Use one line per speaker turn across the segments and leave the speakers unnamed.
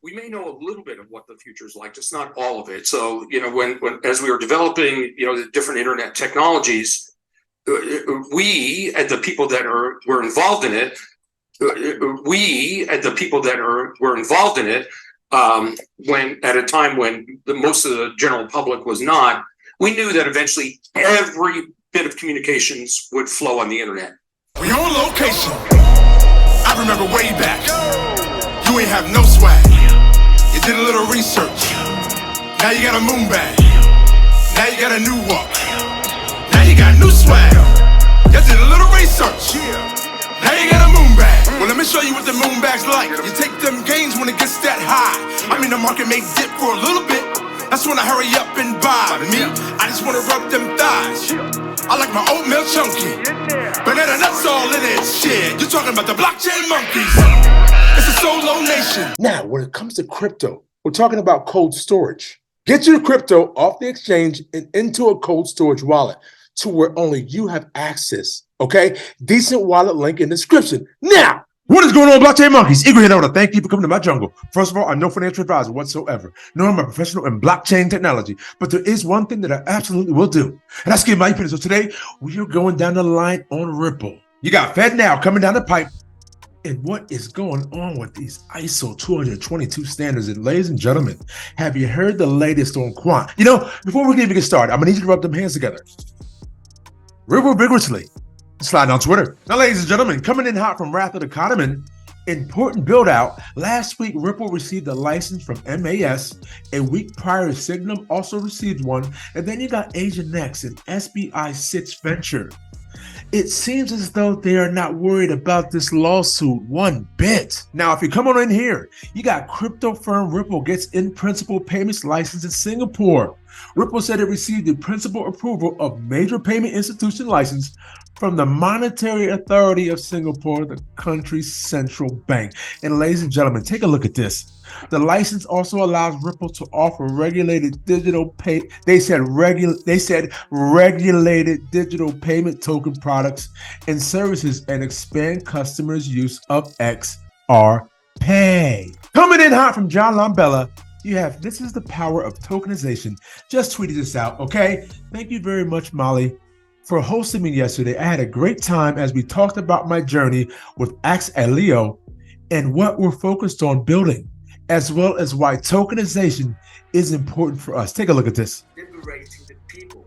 we may know a little bit of what the future is like, just not all of it. So, when as we were developing, the different internet technologies, we and the people that were involved in it, when at a time when most of the general public was not, we knew that eventually every bit of communications would flow on the internet.
We on location. I remember way back. You ain't have no swag. You did a little research. Now you got a moon bag. Now you got a new walk. Now you got new swag. You did a little research. Now you got a moon bag. Well, let me show you what the moon bag's like. You take them gains when it gets that high. I mean, the market may dip for a little bit. That's when I hurry up and buy. Me, I just wanna rub them thighs. I like my oatmeal chunky. Banana nuts all in it. Shit, you're talking about the blockchain monkeys. It's a solo nation.
Now, when it comes to crypto, we're talking about cold storage. Get your crypto off the exchange and into a cold storage wallet to where only you have access, okay? DCENT wallet link in the description. Now, what is going on, blockchain monkeys? Igor here. I want to thank you for coming to my jungle. First of all, I'm no financial advisor whatsoever, nor am I a professional in blockchain technology. But there is one thing that I absolutely will do, and that's give my opinion. So today, we are going down the line on Ripple. You got Fed now coming down the pipe. And what is going on with these ISO 222 standards? And ladies and gentlemen, have you heard the latest on Quant? Before we can even get started, I'm going to need you to rub them hands together. Ripple vigorously. Slide on Twitter. Now, ladies and gentlemen, coming in hot from Wrath of the Kahneman, important build out. Last week, Ripple received a license from MAS. A week prior, Signum also received one. And then you got Asia Next and SBI 6 Venture. It seems as though they are not worried about this lawsuit one bit. Now, if you come on in here, you got crypto firm Ripple gets in-principle payments license in Singapore. Ripple said it received the principal approval of major payment institution license from the Monetary Authority of Singapore, the country's central bank. And ladies and gentlemen, take a look at this. The license also allows Ripple to offer regulated digital regulated digital payment token products and services and expand customers' use of XR Pay. Coming in hot from John Lambella, you have "This is the power of tokenization." Just tweeted this out, okay? Thank you very much, Molly, for hosting me yesterday. I had a great time as we talked about my journey with Axelio and what we're focused on building, as well as why tokenization is important for us. Take a look at this.
Liberating the people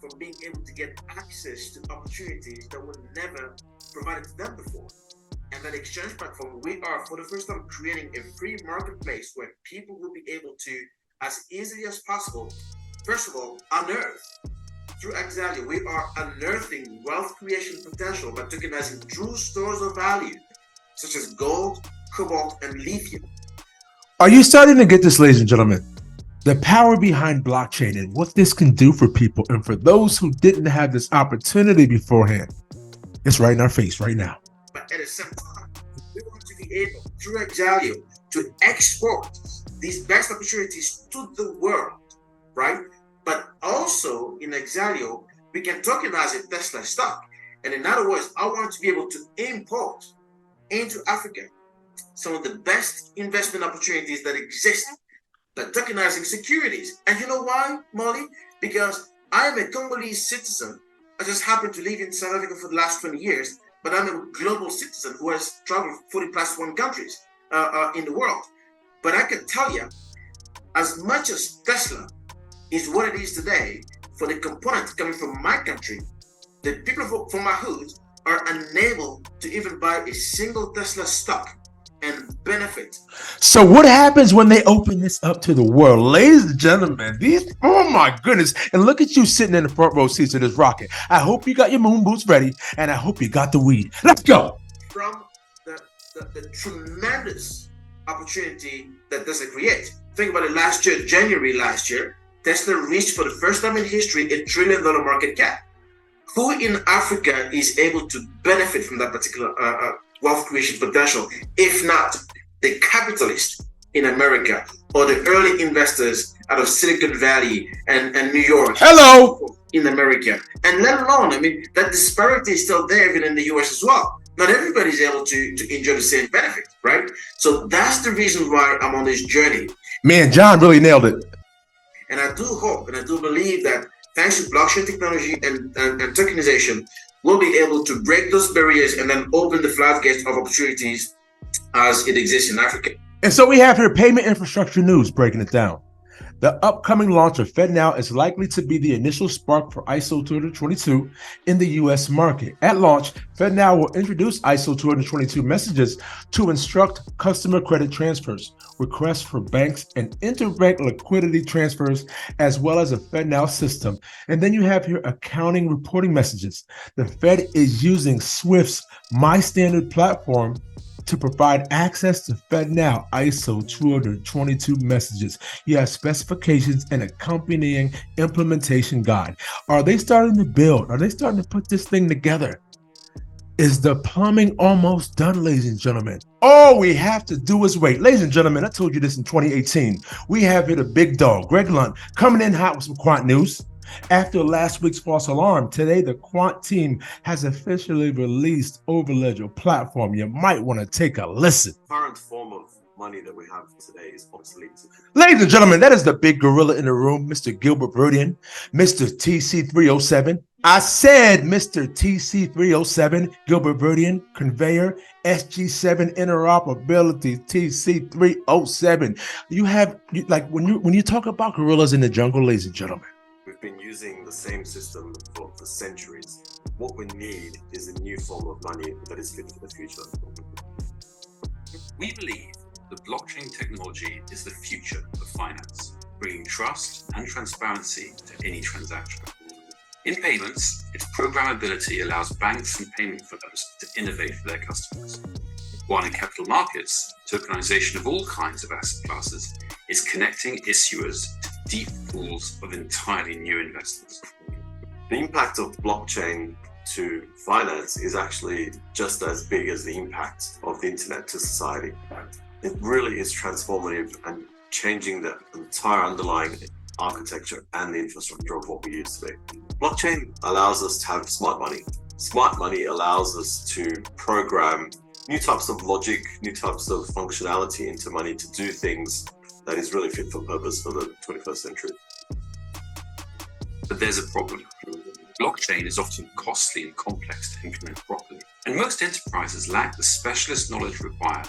from being able to get access to opportunities that were never provided to them before. And that exchange platform, we are for the first time creating a free marketplace where people will be able to, as easily as possible, first of all, unearth. Through Axelio, we are unearthing wealth creation potential by tokenizing true stores of value, such as gold, cobalt, and lithium.
Are you starting to get this, ladies and gentlemen? The power behind blockchain and what this can do for people. And for those who didn't have this opportunity beforehand, it's right in our face right now.
But at the same time, we want to be able, through Axelio, to export these best opportunities to the world, right? But also in Axelio, we can tokenize a Tesla stock. And in other words, I want to be able to import into Africa some of the best investment opportunities that exist, like tokenizing securities. And you know why, Molly? Because I am a Congolese citizen. I just happen to live in South Africa for the last 20 years, but I'm a global citizen who has traveled 40+1 countries in the world. But I can tell you, as much as Tesla is what it is today, for the components coming from my country, the people from my hood are unable to even buy a single Tesla stock and benefit.
So what happens when they open this up to the world? Ladies and gentlemen, oh my goodness. And look at you sitting in the front row seats of this rocket. I hope you got your moon boots ready, and I hope you got the weed. Let's go.
From the tremendous opportunity that Tesla creates. Think about it, January last year, Tesla reached for the first time in history $1 trillion market cap. Who in Africa is able to benefit from that particular wealth creation potential, if not the capitalists in America or the early investors out of Silicon Valley and New York?
Hello.
In America. And let alone, that disparity is still there even in the US as well. not everybody is able to enjoy the same benefit, right? So that's the reason why I'm on this journey.
Man, John really nailed it.
And I do hope and I do believe that thanks to blockchain technology and tokenization, we'll be able to break those barriers and then open the floodgates of opportunities as it exists in Africa.
And so we have here payment infrastructure news breaking it down. The upcoming launch of FedNow is likely to be the initial spark for ISO 222 in the U.S. market. At launch, FedNow will introduce ISO 222 messages to instruct customer credit transfers, requests for banks, and interbank liquidity transfers, as well as a FedNow system. And then you have here accounting reporting messages. The Fed is using Swift's My Standard platform to provide access to FedNow ISO 222 messages. You have specifications and accompanying implementation guide. Are they starting to build? Are they starting to put this thing together? Is the plumbing almost done, ladies and gentlemen? All we have to do is wait. Ladies and gentlemen, I told you this in 2018. We have here the big dog, Greg Lunt, coming in hot with some Quant news. After last week's false alarm, today the Quant team has officially released Overledger platform. You might want to take a listen.
Current form of money that we have today is obsolete.
Ladies and gentlemen, that is the big gorilla in the room, Mr. Gilbert Verdian, Mr. TC307. I said Mr. TC307, Gilbert Verdian, conveyor, SG7 interoperability, TC307. You have, like, when you talk about gorillas in the jungle, ladies and gentlemen,
We've been using the same system for centuries. What we need is a new form of money that is fit for the future.
We believe that blockchain technology is the future of finance, bringing trust and transparency to any transaction. In payments, its programmability allows banks and payment firms to innovate for their customers. While in capital markets, tokenization of all kinds of asset classes is connecting issuers to deep pools of entirely new investors.
The impact of blockchain to finance is actually just as big as the impact of the internet to society. It really is transformative and changing the entire underlying architecture and the infrastructure of what we use today. Blockchain allows us to have smart money. Smart money allows us to program new types of logic, new types of functionality into money to do things that is really fit for purpose for the 21st century.
But there's a problem. Blockchain is often costly and complex to implement properly, and most enterprises lack the specialist knowledge required.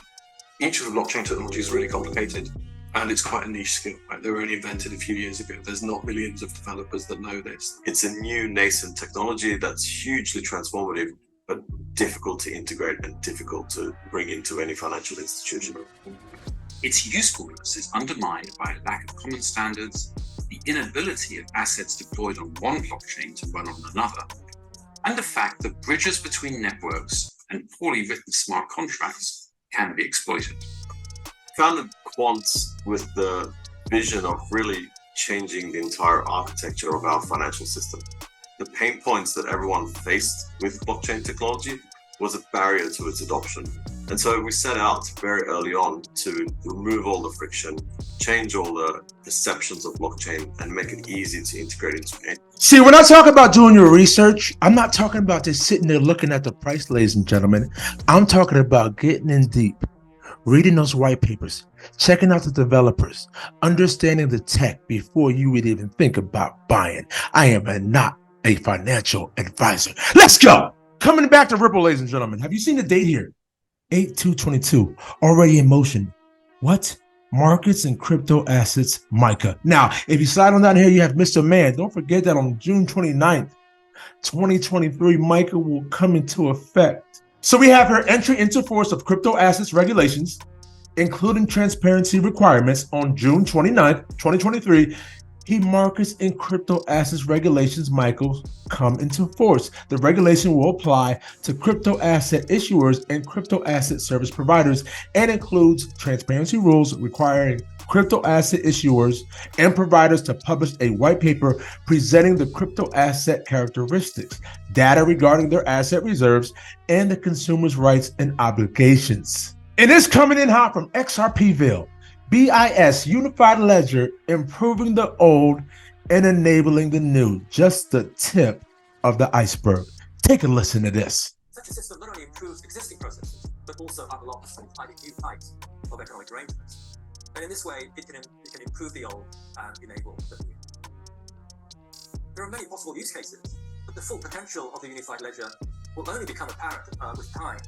Each of the blockchain technologies is really complicated, and it's quite a niche skill. Right? They were only invented a few years ago. There's not millions of developers that know this.
It's a new nascent technology that's hugely transformative, but difficult to integrate and difficult to bring into any financial institution.
Its usefulness is undermined by a lack of common standards, the inability of assets deployed on one blockchain to run on another, and the fact that bridges between networks and poorly written smart contracts can be exploited.
Founded Quant with the vision of really changing the entire architecture of our financial system. The pain points that everyone faced with blockchain technology was a barrier to its adoption. And so we set out very early on to remove all the friction, change all the perceptions of blockchain, and make it easy to integrate into it.
see, when I talk about doing your research, I'm not talking about just sitting there looking at the price, ladies and gentlemen. I'm talking about getting in deep, reading those white papers, checking out the developers, understanding the tech before you would even think about buying. I am not a financial advisor. Let's go. Coming back to Ripple, ladies and gentlemen. Have you seen the date here? 8/2/22, already in motion. What? Markets and crypto assets, Mica. Now, if you slide on down here, you have Mr. Man. Don't forget that on June 29th, 2023, Mica will come into effect. So we have her entry into force of crypto assets regulations, including transparency requirements on June 29th, 2023. Markets and crypto assets regulations, Michael, come into force. The regulation will apply to crypto asset issuers and crypto asset service providers and includes transparency rules requiring crypto asset issuers and providers to publish a white paper presenting the crypto asset characteristics, data regarding their asset reserves, and the consumer's rights and obligations. And it's coming in hot from XRPville. BIS, Unified Ledger, improving the old and enabling the new. Just the tip of the iceberg. Take a listen to this.
So Such a system not only improves existing processes, but also unlocks entirely new types of economic arrangements. And in this way, it can improve the old and enable the new. There are many possible use cases, but the full potential of the unified ledger will only become apparent with time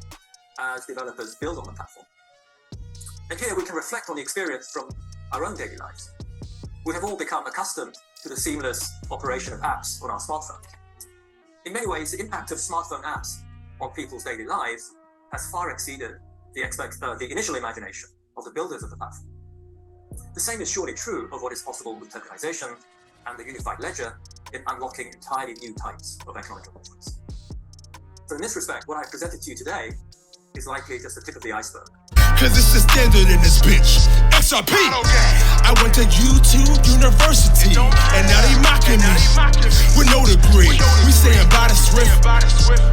as developers build on the platform. And here we can reflect on the experience from our own daily lives. We have all become accustomed to the seamless operation of apps on our smartphones. In many ways, the impact of smartphone apps on people's daily lives has far exceeded the initial imagination of the builders of the platform. The same is surely true of what is possible with tokenization and the unified ledger in unlocking entirely new types of economic arrangements. So in this respect, what I've presented to you today is likely just the tip of the iceberg.
Cause it's the standard in this bitch. XRP. I went to YouTube University, and now they mocking me with no degree. We saying by the swift,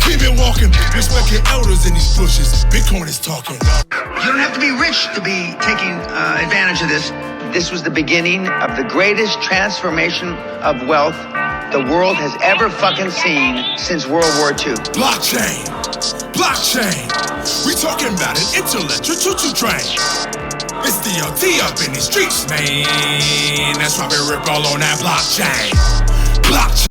keep it walking. Respect your elders in these bushes. Bitcoin is talking.
You don't have to be rich to be taking advantage of this. This was the beginning of the greatest transformation of wealth the world has ever fucking seen since World War II.
Blockchain. Blockchain. We talking about an intellectual choo-choo train. It's DLT up in these streets, man. That's why we rip all on that blockchain. Blockchain.